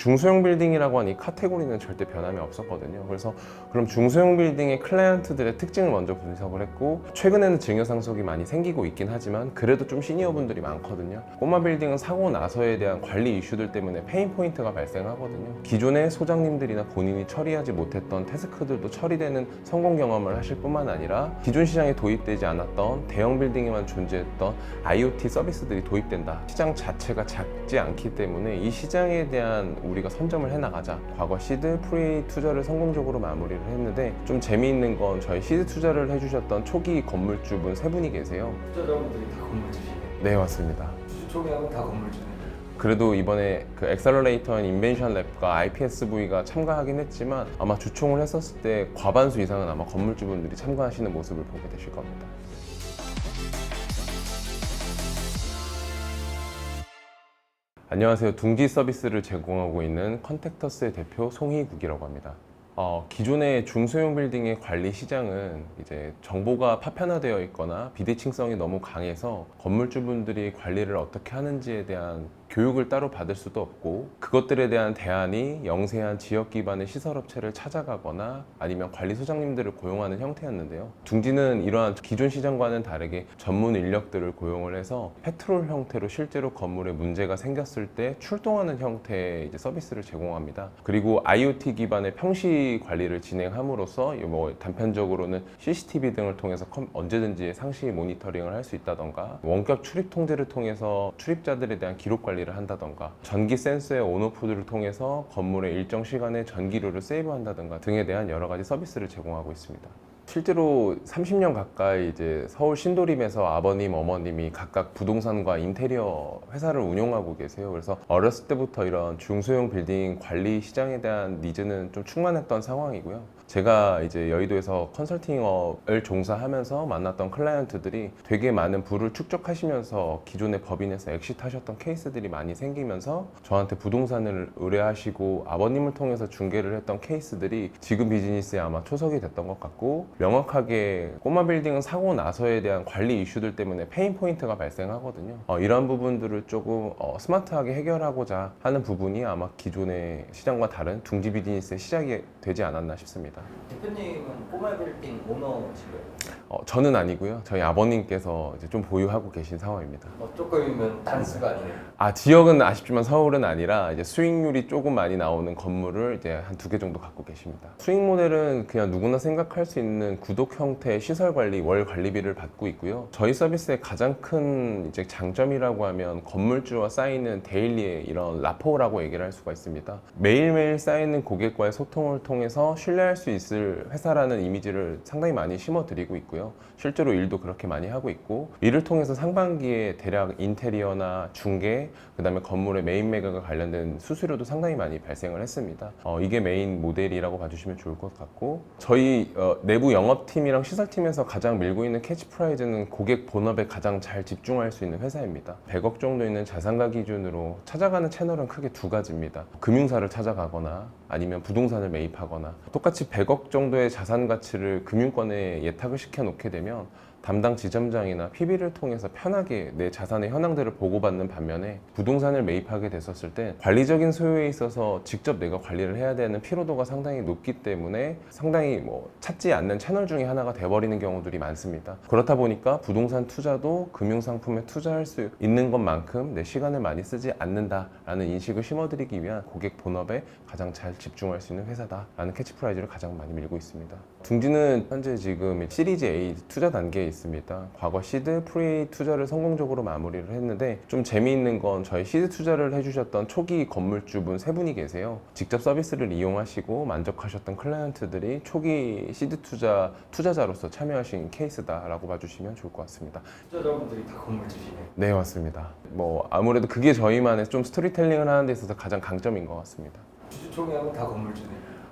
중소형 빌딩이라고 하니 카테고리는 절대 변함이 없었거든요. 그래서 그럼 중소형 빌딩의 클라이언트들의 특징을 먼저 분석을 했고, 최근에는 증여 상속이 많이 생기고 있긴 하지만 그래도 좀 시니어 분들이 많거든요. 꼬마 빌딩은 사고 나서에 대한 관리 이슈들 때문에 페인 포인트가 발생하거든요. 기존의 소장님들이나 본인이 처리하지 못했던 태스크들도 처리되는 성공 경험을 하실 뿐만 아니라 기존 시장에 도입되지 않았던 대형 빌딩에만 존재했던 IoT 서비스들이 도입된다. 시장 자체가 작지 않기 때문에 이 시장에 대한 우리가 선점을 해나가자. 과거 시드 프리 투자를 성공적으로 마무리를 했는데, 좀 재미있는 건 저희 시드 투자를 해주셨던 초기 건물주분 세 분이 계세요. 투자자분들이 다 건물주시네. 네, 맞습니다. 주주 총회하면 다 건물주네. 그래도 이번에 그 엑셀러레이터 인벤션 랩과 IPSV가 참가하긴 했지만 아마 주총을 했었을 때 과반수 이상은 아마 건물주분들이 참가하시는 모습을 보게 되실 겁니다. 안녕하세요. 둥지 서비스를 제공하고 있는 컨택터스의 대표 송희국이라고 합니다. 기존의 중소형 빌딩의 관리 시장은 이제 정보가 파편화되어 있거나 비대칭성이 너무 강해서 건물주분들이 관리를 어떻게 하는지에 대한 교육을 따로 받을 수도 없고, 그것들에 대한 대안이 영세한 지역 기반의 시설업체를 찾아가거나 아니면 관리소장님들을 고용하는 형태였는데요. 둥지는 이러한 기존 시장과는 다르게 전문 인력들을 고용을 해서 페트롤 형태로 실제로 건물에 문제가 생겼을 때 출동하는 형태의 이제 서비스를 제공합니다. 그리고 IoT 기반의 평시 관리를 진행함으로써 뭐 단편적으로는 CCTV 등을 통해서 언제든지 상시 모니터링을 할 수 있다던가, 원격 출입 통제를 통해서 출입자들에 대한 기록 관리를 한다던가, 전기 센서의 온오프들을 통해서 건물의 일정 시간의 전기료를 세이브한다던가 등에 대한 여러 가지 서비스를 제공하고 있습니다. 실제로 30년 가까이 이제 서울 신도림에서 아버님, 어머님이 각각 부동산과 인테리어 회사를 운영하고 계세요. 그래서 어렸을 때부터 이런 중소형 빌딩 관리 시장에 대한 니즈는 좀 충만했던 상황이고요. 제가 이제 여의도에서 컨설팅업을 종사하면서 만났던 클라이언트들이 되게 많은 부를 축적하시면서 기존의 법인에서 엑시트하셨던 케이스들이 많이 생기면서 저한테 부동산을 의뢰하시고 아버님을 통해서 중개를 했던 케이스들이 지금 비즈니스에 아마 초석이 됐던 것 같고, 명확하게 꼬마 빌딩은 사고 나서에 대한 관리 이슈들 때문에 페인 포인트가 발생하거든요. 이런 부분들을 조금 스마트하게 해결하고자 하는 부분이 아마 기존의 시장과 다른 둥지 비즈니스의 시작이 되지 않았나 싶습니다. 대표님은 꼬마 빌딩 오너신가요? 저는 아니고요. 저희 아버님께서 이제 좀 보유하고 계신 상황입니다. 조금이면 단수가 아니네요. 지역은 아쉽지만 서울은 아니라 이제 수익률이 조금 많이 나오는 건물을 이제 한 2개 정도 갖고 계십니다. 수익 모델은 그냥 누구나 생각할 수 있는 구독 형태의 시설 관리, 월 관리비를 받고 있고요. 저희 서비스의 가장 큰 이제 장점이라고 하면 건물주와 쌓이는 데일리의 이런 라포라고 얘기를 할 수가 있습니다. 매일매일 쌓이는 고객과의 소통을 통해서 신뢰할 수 있을 회사라는 이미지를 상당히 많이 심어드리고 있고요. 실제로 일도 그렇게 많이 하고 있고, 이를 통해서 상반기에 대략 인테리어나 중개, 그 다음에 건물의 메인 매각과 관련된 수수료도 상당히 많이 발생을 했습니다. 이게 메인 모델이라고 봐주시면 좋을 것 같고, 저희 내부 영업팀이랑 시설팀에서 가장 밀고 있는 캐치프라이즈는 고객 본업에 가장 잘 집중할 수 있는 회사입니다. 100억 정도 있는 자산가 기준으로 찾아가는 채널은 크게 2가지입니다. 금융사를 찾아가거나 아니면 부동산을 매입하거나, 똑같이 100억 정도의 자산 가치를 금융권에 예탁을 시켜 놓게 되면 담당 지점장이나 PB를 통해서 편하게 내 자산의 현황들을 보고받는 반면에, 부동산을 매입하게 됐었을 때 관리적인 소요에 있어서 직접 내가 관리를 해야 되는 피로도가 상당히 높기 때문에 상당히 찾지 않는 채널 중에 하나가 돼버리는 경우들이 많습니다. 그렇다 보니까 부동산 투자도 금융상품에 투자할 수 있는 것만큼 내 시간을 많이 쓰지 않는다라는 인식을 심어드리기 위한 고객 본업에 가장 잘 집중할 수 있는 회사다라는 캐치프라이즈를 가장 많이 밀고 있습니다. 둥지는 현재 지금 시리즈 A 투자 단계에 있습니다. 과거 시드 프리 투자를 성공적으로 마무리를 했는데, 좀 재미있는 건 저희 시드 투자를 해주셨던 초기 건물주분 세 분이 계세요. 직접 서비스를 이용하시고 만족하셨던 클라이언트들이 초기 시드 투자자로서 참여하신 케이스다라고 봐주시면 좋을 것 같습니다. 투자자분들이 다 건물주시네. 네, 맞습니다. 아무래도 그게 저희만의 좀 스토리텔링을 하는 데 있어서 가장 강점인 것 같습니다. 주주 총회하면 다 건물주네.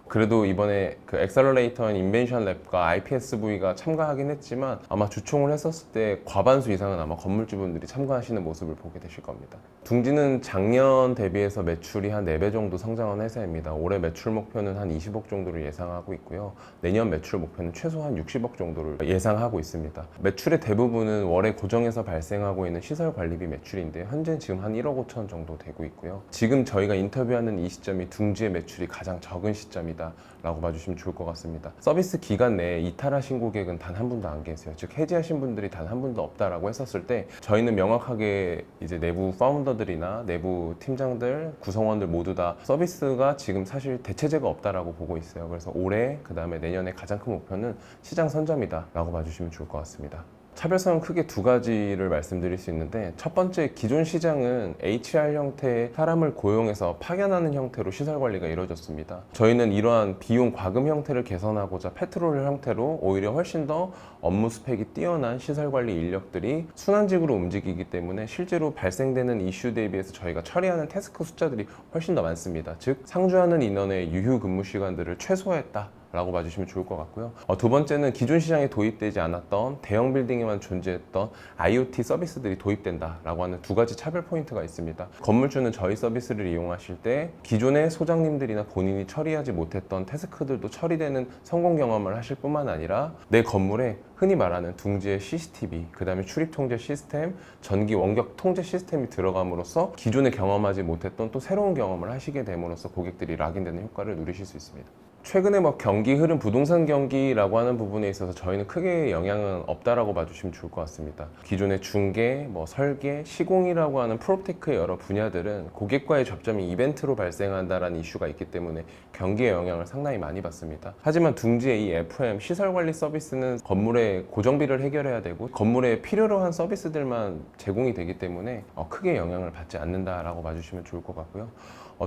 그래도 이번에 그 엑셀러레이터 앤 인벤션 랩과 IPSV가 참가하긴 했지만 아마 주총을 했었을 때 과반수 이상은 아마 건물주분들이 참가하시는 모습을 보게 되실 겁니다. 둥지는 작년 대비해서 매출이 한 4배 정도 성장한 회사입니다. 올해 매출 목표는 한 20억 정도를 예상하고 있고요. 내년 매출 목표는 최소한 60억 정도를 예상하고 있습니다. 매출의 대부분은 월에 고정해서 발생하고 있는 시설 관리비 매출인데 현재 지금 한 1억 5천 정도 되고 있고요. 지금 저희가 인터뷰하는 이 시점이 둥지의 매출이 가장 적은 시점이다 라고 봐주시면 좋을 것 같습니다. 서비스 기간 내에 이탈하신 고객은 단 한 분도 안 계세요. 즉 해지하신 분들이 단 한 분도 없다라고 했었을 때 저희는 명확하게 이제 내부 파운더들이나 내부 팀장들, 구성원들 모두 다 서비스가 지금 사실 대체제가 없다라고 보고 있어요. 그래서 올해 그 다음에 내년에 가장 큰 목표는 시장 선점이다 라고 봐주시면 좋을 것 같습니다. 차별성은 크게 두 가지를 말씀드릴 수 있는데, 첫 번째, 기존 시장은 HR 형태의 사람을 고용해서 파견하는 형태로 시설 관리가 이루어졌습니다. 저희는 이러한 비용 과금 형태를 개선하고자 페트롤 형태로 오히려 훨씬 더 업무 스펙이 뛰어난 시설 관리 인력들이 순환직으로 움직이기 때문에 실제로 발생되는 이슈 대비해서 저희가 처리하는 태스크 숫자들이 훨씬 더 많습니다. 즉 상주하는 인원의 유휴 근무 시간들을 최소화했다 라고 봐주시면 좋을 것 같고요. 두 번째는 기존 시장에 도입되지 않았던 대형 빌딩에만 존재했던 IoT 서비스들이 도입된다 라고 하는 두 가지 차별 포인트가 있습니다. 건물주는 저희 서비스를 이용하실 때 기존의 소장님들이나 본인이 처리하지 못했던 태스크들도 처리되는 성공 경험을 하실 뿐만 아니라 내 건물에 흔히 말하는 둥지의 CCTV, 그 다음에 출입 통제 시스템, 전기 원격 통제 시스템이 들어감으로써 기존에 경험하지 못했던 또 새로운 경험을 하시게 됨으로써 고객들이 락인되는 효과를 누리실 수 있습니다. 최근에 경기 흐름, 부동산 경기라고 하는 부분에 있어서 저희는 크게 영향은 없다라고 봐주시면 좋을 것 같습니다. 기존의 중개, 설계, 시공이라고 하는 프로테크의 여러 분야들은 고객과의 접점이 이벤트로 발생한다라는 이슈가 있기 때문에 경기의 영향을 상당히 많이 받습니다. 하지만 둥지의 이 FM 시설관리 서비스는 건물의 고정비를 해결해야 되고 건물에 필요로 한 서비스들만 제공이 되기 때문에 크게 영향을 받지 않는다라고 봐주시면 좋을 것 같고요.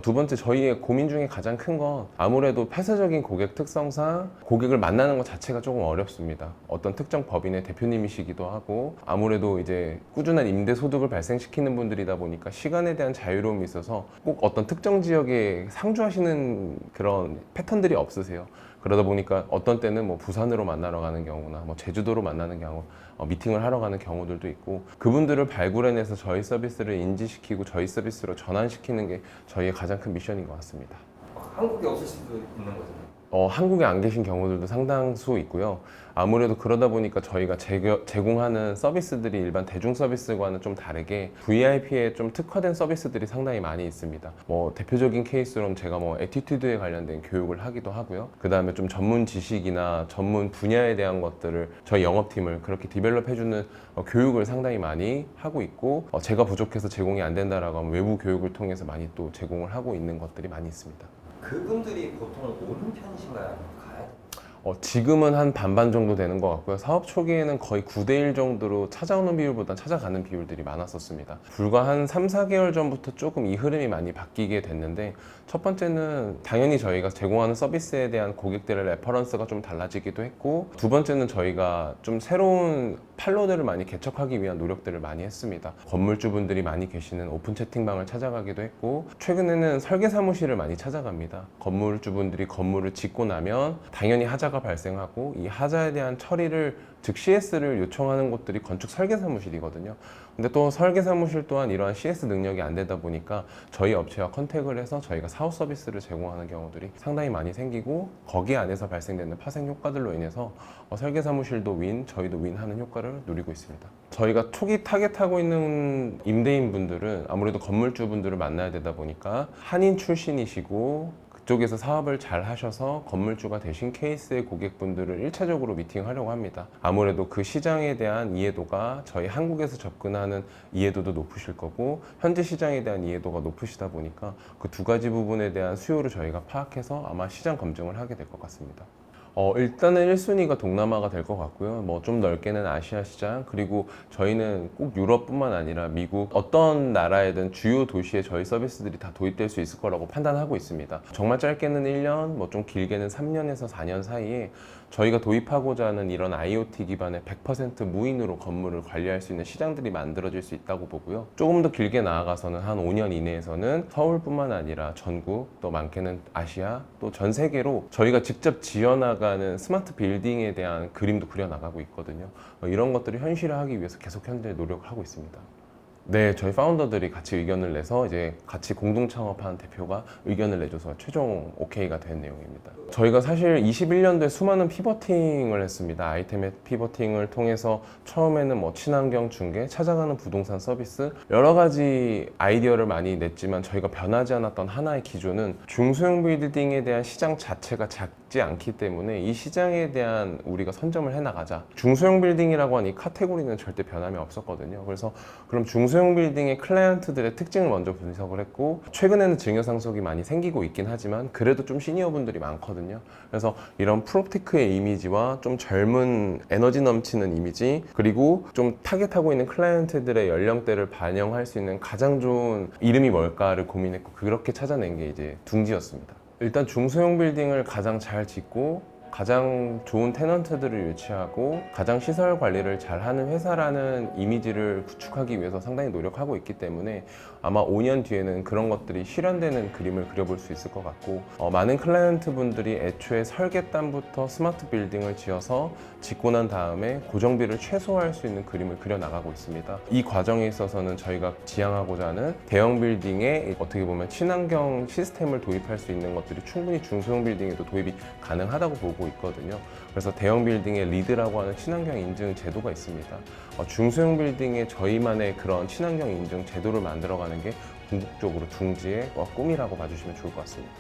두 번째, 저희의 고민 중에 가장 큰 건 아무래도 폐쇄적인 고객 특성상 고객을 만나는 것 자체가 조금 어렵습니다. 어떤 특정 법인의 대표님이시기도 하고 아무래도 이제 꾸준한 임대 소득을 발생시키는 분들이다 보니까 시간에 대한 자유로움이 있어서 꼭 어떤 특정 지역에 상주하시는 그런 패턴들이 없으세요. 그러다 보니까 어떤 때는 부산으로 만나러 가는 경우나 제주도로 만나는 경우, 미팅을 하러 가는 경우들도 있고, 그분들을 발굴해내서 저희 서비스를 인지시키고 저희 서비스로 전환시키는 게 저희의 가장 큰 미션인 것 같습니다. 한국에 없을 수도 있는 거잖아요. 한국에 안 계신 경우들도 상당수 있고요. 아무래도 그러다 보니까 저희가 제공하는 서비스들이 일반 대중 서비스와는 좀 다르게 VIP에 좀 특화된 서비스들이 상당히 많이 있습니다. 대표적인 케이스로는 제가 애티튜드에 관련된 교육을 하기도 하고요. 그 다음에 좀 전문 지식이나 전문 분야에 대한 것들을 저희 영업팀을 그렇게 디벨롭해주는 교육을 상당히 많이 하고 있고, 제가 부족해서 제공이 안 된다라고 하면 외부 교육을 통해서 많이 또 제공을 하고 있는 것들이 많이 있습니다. 그분들이 보통 오는 편이신가요? 아니면 가야 돼요? 지금은 한 반반 정도 되는 것 같고요. 사업 초기에는 거의 9대1 정도로 찾아오는 비율보다 찾아가는 비율들이 많았었습니다. 불과 한 3, 4개월 전부터 조금 이 흐름이 많이 바뀌게 됐는데, 첫 번째는 당연히 저희가 제공하는 서비스에 대한 고객들의 레퍼런스가 좀 달라지기도 했고, 두 번째는 저희가 좀 새로운 판로들을 많이 개척하기 위한 노력들을 많이 했습니다. 건물주분들이 많이 계시는 오픈 채팅방을 찾아가기도 했고, 최근에는 설계 사무실을 많이 찾아갑니다. 건물주분들이 건물을 짓고 나면 당연히 하자가 발생하고 이 하자에 대한 처리를, 즉 CS를 요청하는 곳들이 건축 설계 사무실이거든요. 근데 또 설계 사무실 또한 이러한 CS 능력이 안 되다 보니까 저희 업체와 컨택을 해서 저희가 사후 서비스를 제공하는 경우들이 상당히 많이 생기고, 거기 안에서 발생되는 파생 효과들로 인해서 설계 사무실도 윈, 저희도 윈 하는 효과를 누리고 있습니다. 저희가 초기 타겟하고 있는 임대인 분들은 아무래도 건물주 분들을 만나야 되다 보니까 한인 출신이시고 그쪽에서 사업을 잘 하셔서 건물주가 되신 케이스의 고객분들을 1차적으로 미팅하려고 합니다. 아무래도 그 시장에 대한 이해도가 저희 한국에서 접근하는 이해도도 높으실 거고 현재 시장에 대한 이해도가 높으시다 보니까 그 두 가지 부분에 대한 수요를 저희가 파악해서 아마 시장 검증을 하게 될 것 같습니다. 일단은 1순위가 동남아가 될 것 같고요. 뭐 좀 넓게는 아시아 시장, 그리고 저희는 꼭 유럽뿐만 아니라 미국 어떤 나라에든 주요 도시에 저희 서비스들이 다 도입될 수 있을 거라고 판단하고 있습니다. 정말 짧게는 1년, 뭐 좀 길게는 3년에서 4년 사이에 저희가 도입하고자 하는 이런 IoT 기반의 100% 무인으로 건물을 관리할 수 있는 시장들이 만들어질 수 있다고 보고요. 조금 더 길게 나아가서는 한 5년 이내에서는 서울뿐만 아니라 전국, 또 많게는 아시아, 또 전 세계로 저희가 직접 지어나가는 스마트 빌딩에 대한 그림도 그려나가고 있거든요. 이런 것들을 현실화하기 위해서 계속 현재 노력을 하고 있습니다. 네, 저희 파운더들이 같이 의견을 내서 이제 같이 공동 창업한 대표가 의견을 내줘서 최종 오케이가 된 내용입니다. 저희가 사실 21년도에 수많은 피버팅을 했습니다. 아이템의 피버팅을 통해서 처음에는 뭐 친환경 중개, 찾아가는 부동산 서비스 여러 가지 아이디어를 많이 냈지만 저희가 변하지 않았던 하나의 기조는 중소형 빌딩에 대한 시장 자체가 작지 않기 때문에 이 시장에 대한 우리가 선점을 해나가자. 중소형 빌딩이라고 하는 이 카테고리는 절대 변함이 없었거든요. 그래서 그럼 중소형 빌딩의 클라이언트들의 특징을 먼저 분석을 했고, 최근에는 증여 상속이 많이 생기고 있긴 하지만 그래도 좀 시니어 분들이 많거든요. 그래서 이런 프롭테크의 이미지와 좀 젊은 에너지 넘치는 이미지, 그리고 좀 타겟하고 있는 클라이언트들의 연령대를 반영할 수 있는 가장 좋은 이름이 뭘까를 고민했고, 그렇게 찾아낸 게 이제 둥지였습니다. 일단 중소형 빌딩을 가장 잘 짓고 가장 좋은 테넌트들을 유치하고 가장 시설 관리를 잘하는 회사라는 이미지를 구축하기 위해서 상당히 노력하고 있기 때문에 아마 5년 뒤에는 그런 것들이 실현되는 그림을 그려볼 수 있을 것 같고, 많은 클라이언트 분들이 애초에 설계단부터 스마트 빌딩을 지어서 짓고 난 다음에 고정비를 최소화할 수 있는 그림을 그려나가고 있습니다. 이 과정에 있어서는 저희가 지향하고자 하는 대형 빌딩에 어떻게 보면 친환경 시스템을 도입할 수 있는 것들이 충분히 중소형 빌딩에도 도입이 가능하다고 보고 있거든요. 그래서 대형 빌딩의 리드라고 하는 친환경 인증 제도가 있습니다. 중소형 빌딩에 저희만의 그런 친환경 인증 제도를 만들어가는 게 궁극적으로 둥지의 꿈이라고 봐주시면 좋을 것 같습니다.